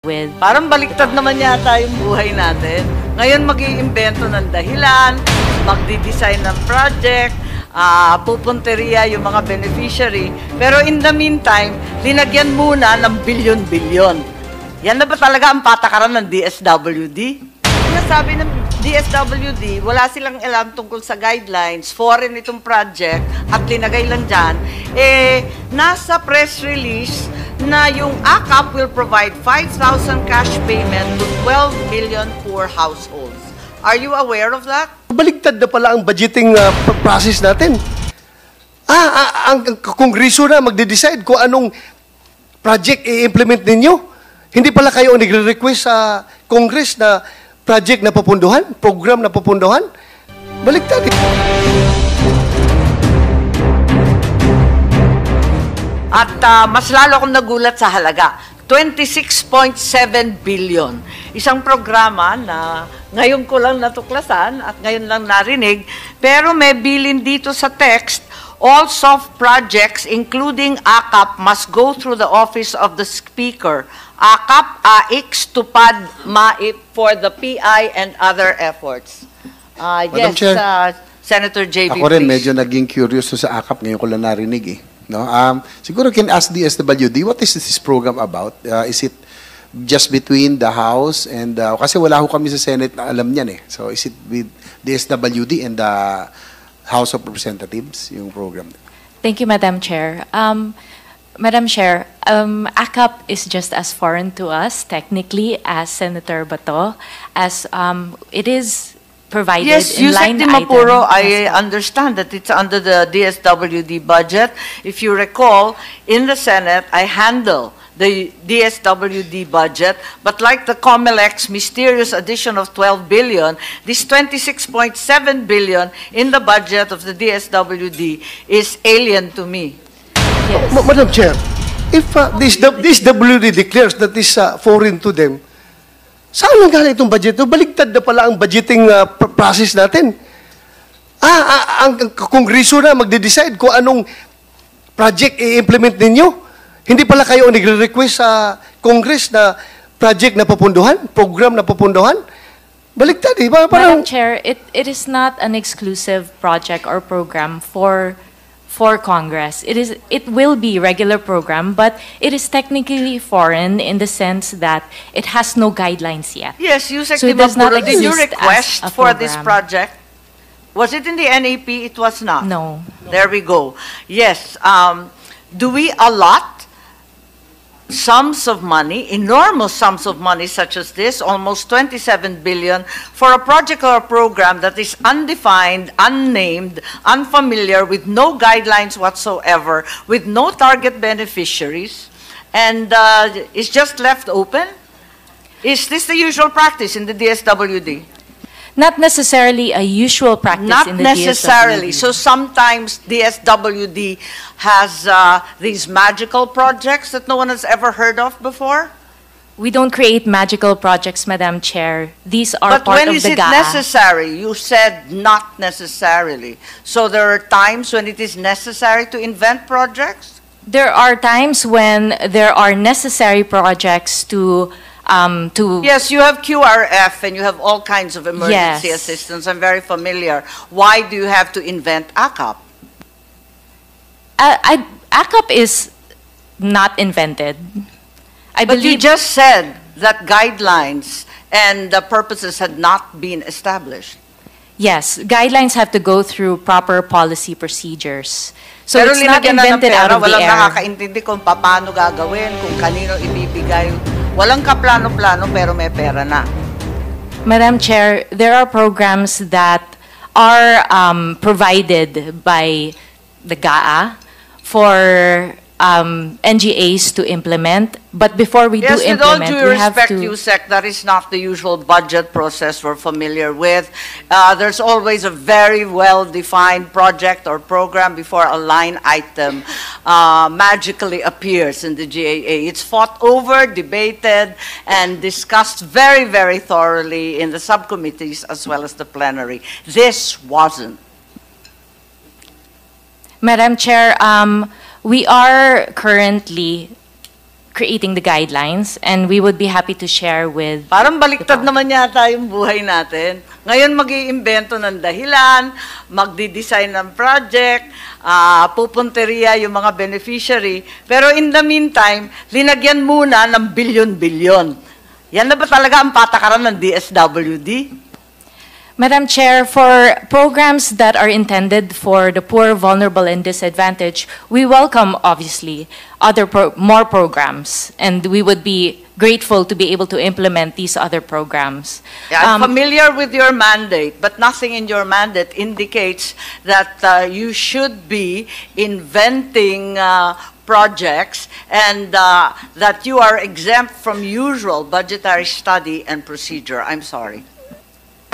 with. Parang baliktad naman yata yung buhay natin. Ngayon mag-iimbento ng dahilan, magdi-design ng project, pupunteriya yung mga beneficiary. Pero in the meantime, linagyan muna ng bilyon-bilyon. Yan na ba talaga ang patakaran ng DSWD? Sabi ng DSWD, wala silang alam tungkol sa guidelines, foreign itong project, at linagay lang dyan, nasa press release na yung AKAP will provide 5,000 cash payment to 12 million poor households. Are you aware of that? Baligtad na pala ang budgeting process natin. Ang Kongreso na magde-decide kung anong project i-implement ninyo. Hindi pala kayo ang nagre-request sa Congress na project na papunduhan, program na papunduhan. Baligtad. At mas lalo akong nagulat sa halaga. 26.7 billion. Isang programa na ngayon ko lang natuklasan at ngayon lang narinig, pero may bilin dito sa text, all soft projects, including AKAP, must go through the office of the Speaker. AKAP, AIX, TUPAD, MAIP for the PI and other efforts. Madam Yes, Chair, Senator JB, ako rin please. medyo naging curious sa AKAP, ngayon ko lang narinig eh. No? Siguro can ask the SWD, what is this program about? Is it just between the House and, kasi wala ho kami sa Senate na alam niyan eh. So is it with the SWD and the House of Representatives, yung program? Thank you, Madam Chair. Madam Chair, AKAP is just as foreign to us, technically, as Senator Bato, as it is provided Yes, in Yusek line Di Mapuro, I item. understand that it's under the DSWD budget. If you recall, in the Senate, I handle the DSWD budget, but like the COMELEC's mysterious addition of 12 billion, this 26.7 billion in the budget of the DSWD is alien to me. Yes. Madam Chair, if this WD declares that is foreign to them, saan lang galing itong budget? Baligtad na pala ang budgeting process natin. Ang Kongreso na magde-decide kung anong project i-implement ninyo. Hindi pala kayo ang nagre-request sa Congress na project na papunduhan, program na papunduhan. Baligtad eh. Madam Chair, it is not an exclusive project or program for Congress. It will be regular program, but it is technically foreign in the sense that it has no guidelines yet. Yes, Yusek So Di it does not Mapuro, did you exist as request a for this program. project? Was it in the NAP? It was not. No. There we go. Yes. Do we allot sums of money, enormous sums of money such as this, almost 27 billion, for a project or a program that is undefined, unnamed, unfamiliar, with no guidelines whatsoever, with no target beneficiaries, and is just left open? Is this the usual practice in the DSWD? Not necessarily a usual practice Not in the necessarily. DSWD. So sometimes DSWD has these magical projects that no one has ever heard of before. We don't create magical projects, Madam Chair. These are But part when of is the it GAA. necessary? You said not necessarily. So there are times when it is necessary to invent projects? There are times when there are necessary projects to Yes, you have QRF and you have all kinds of emergency Yes. assistance. I'm very familiar. Why do you have to invent AKAP? AKAP is not invented. I But you believe just said that guidelines and the purposes had not been established. yes, guidelines have to go through proper policy procedures. So Pero it's not linagyan na ng invented pera, out of the walang air. nakakaintindi kung paano gagawin, kung kanino ibibigay. Walang kaplano-plano pero may pera na. Madam Chair, there are programs that are provided by the GAA for NGAs to implement. But before we Yes, do with all implement, due we have respect, to... Yusek, that is not the usual budget process we're familiar with. There's always a very well-defined project or program before a line item magically appears in the GAA. It's fought over, debated, and discussed very, very thoroughly in the subcommittees as well as the plenary. This wasn't. Madam Chair, we are currently creating the guidelines, and we would be happy to share with... Parang baliktad naman yata yung buhay natin. Ngayon mag-iimbento ng dahilan, magdi-design ng project, pupunteriya yung mga beneficiary. Pero in the meantime, linagyan muna ng bilyon-bilyon. Yan na ba talaga ang patakaran ng DSWD? Madam Chair, for programs that are intended for the poor, vulnerable, and disadvantaged, we welcome, obviously, more programs, and we would be grateful to be able to implement these other programs. Yeah, I'm familiar with your mandate, but nothing in your mandate indicates that you should be inventing projects and that you are exempt from usual budgetary study and procedure. I'm sorry.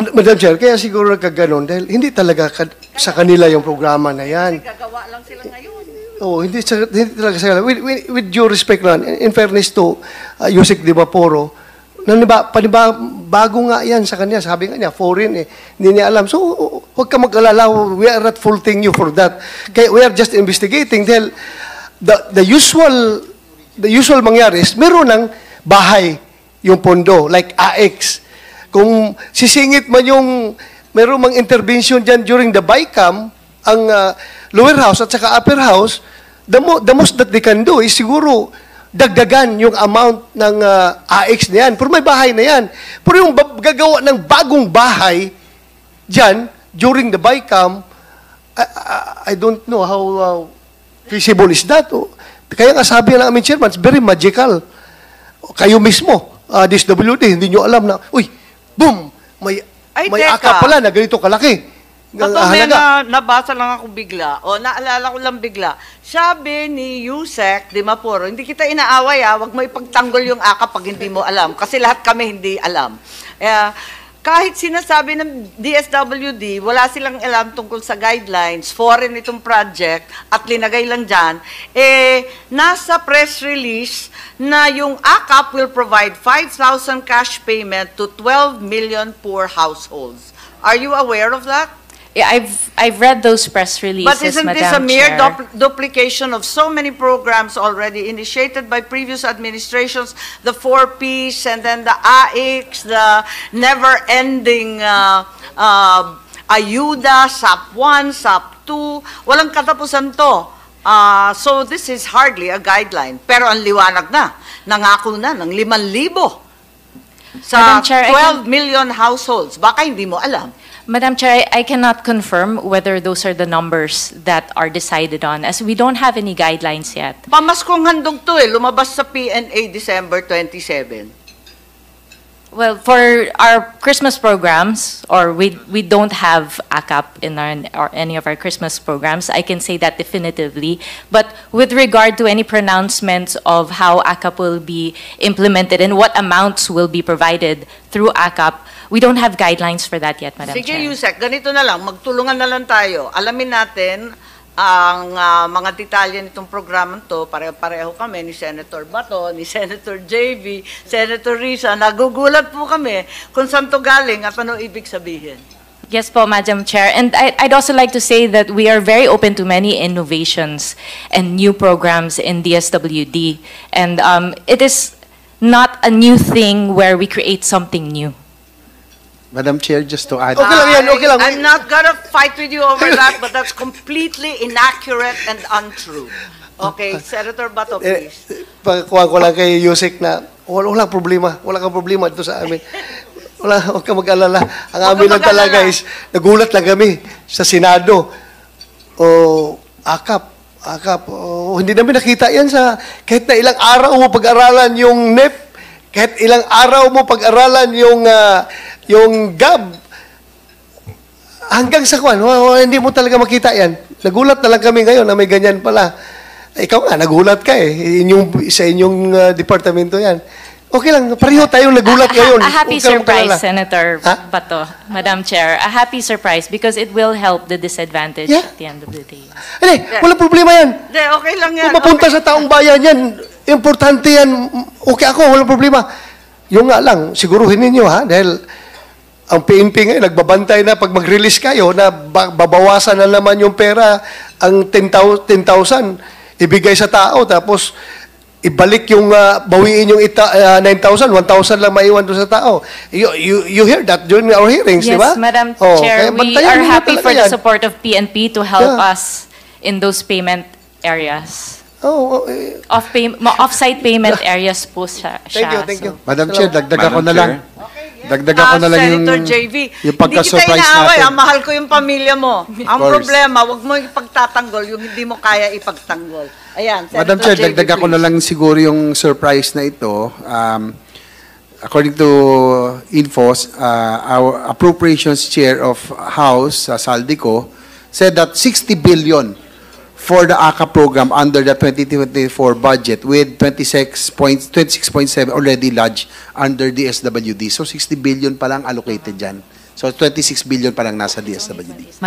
Madam Chair, kaya siguro nagkaganon dahil hindi talaga sa kanila yung programa na yan. Gagawa lang sila ngayon. Oo, hindi talaga sa kanila. With due respect naman, in fairness to Yusek Di Vaporo, bago nga yan sa kanya. Sabi nga niya, foreign eh. Hindi niya alam. So, huwag ka mag-alala. We are not faulting you for that. Kaya we are just investigating dahil the usual mangyari is meron ng bahay yung pondo, like AX. Kung sisingit man yung meron mang intervention dyan during the BICAM, ang lower house at saka upper house, the most that they can do is siguro dagdagan yung amount ng AX na yan. Pero may bahay na yan. Pero yung gagawa ng bagong bahay dyan during the BICAM, I don't know how feasible is that. Kaya nga sabi ng aming chairman, it's very magical. Kayo mismo, DSWD, hindi nyo alam na, uy, boom! May aka pala na ganito kalaki. May nabasa lang ako bigla, o naalala ko lang bigla. Sabi ni Yusek Di Vaporo, hindi kita inaaway wag mo ipagtanggol yung aka pag hindi mo alam. Kasi lahat kami hindi alam. Kahit sinasabi ng DSWD, wala silang alam tungkol sa guidelines, foreign itong project, at linagay lang dyan, nasa press release na yung AKAP will provide 5,000 cash payment to 12 million poor households. Are you aware of that? Yeah, I've read those press releases, But isn't Madam this a mere Chair. duplication of so many programs already initiated by previous administrations, the 4Ps and then the AIX, the never-ending ayuda, SAP 1, SAP 2, walang katapusan to. So this is hardly a guideline. Pero ang liwanag na, nangako na ng 5,000 sa Madam Chair, 12 million households. Baka hindi mo alam. Madam Chair, I cannot confirm whether those are the numbers that are decided on, as we don't have any guidelines yet. Pamaskong handog to lumabas sa PNA December 27. Well, for our Christmas programs, or we don't have AKAP in any of our Christmas programs, I can say that definitively. But with regard to any pronouncements of how AKAP will be implemented and what amounts will be provided through AKAP, we don't have guidelines for that yet, Madam Sige, Chair. Yusek, ganito na lang, magtulungan na lang tayo. Alamin natin ang mga detalye nitong programang to. Pareho kami ni Senator Bato, ni Senator JV, Senator Risa. Nagugulat po kami kung saan to galing at ano ibig sabihin. Yes po, Madam Chair. And I'd also like to say that we are very open to many innovations and new programs in DSWD. And it is not a new thing where we create something new. Madam Chair, just to add. Okay lang yan, okay lang. I'm not gonna fight with you over that, but that's completely inaccurate and untrue. Okay, Senator Bato, please. Pagkuha ko lang kay Yusek na walang problema. Wala kang problema dito sa amin. Huwag ka mag-alala. Ang amin lang talaga is, nagulat lang kami sa Senado. AKAP. Hindi namin nakita yan sa, kahit na ilang araw mo pag-aralan yung NEP, kahit ilang araw mo pag-aralan yung GAB, hanggang sa hindi mo talaga makita yan. Nagulat na lang kami ngayon na may ganyan pala. Ikaw nga, nagulat ka sa inyong departamento yan. Okay lang, pareho tayong nagulat ngayon. A happy surprise, Senator Bato, Madam Chair. A happy surprise because it will help the disadvantaged at the end of the day. Walang problema yan. Hindi, okay lang yan. Kung mapunta sa taong bayan yan, importante yan. Okay ako, walang problema. Yung nga lang, siguruhin ninyo dahil ang PNP ngayon, nagbabantay na pag mag-release kayo na babawasan na naman yung pera, ang 10,000 ibigay sa tao, tapos ibalik yung, bawiin yung 9,000, 1,000 lang maiwan doon sa tao. You hear that during our hearings, di ba? Yes, Madam Oh, Chair, kaya we bantayan are ninyo happy talaga for the yan. support of PNP to help Yeah. us in those payment areas. Oh, Off-site payment areas po siya. thank you. Madam Chair, dagdagan ko na Madam lang. Dagdagan ko na lang yung, Senator JV, yung hindi pagka-surprise kita inaaway, natin. mahal ko yung pamilya mo. Ang course. problema, wag mo ipagtatanggol yung hindi mo kaya ipagtanggol. Ayan, Senator Madam Chair, JV, dagdagan ko na please. lang siguro yung surprise na ito. According to Infos, our appropriations chair of House, Saldico, said that 60 billion for the ACA program under the 2024 budget with 26.7 already lodged under DSWD. So 60 billion pa lang allocated dyan. So 26 billion pa lang nasa DSWD.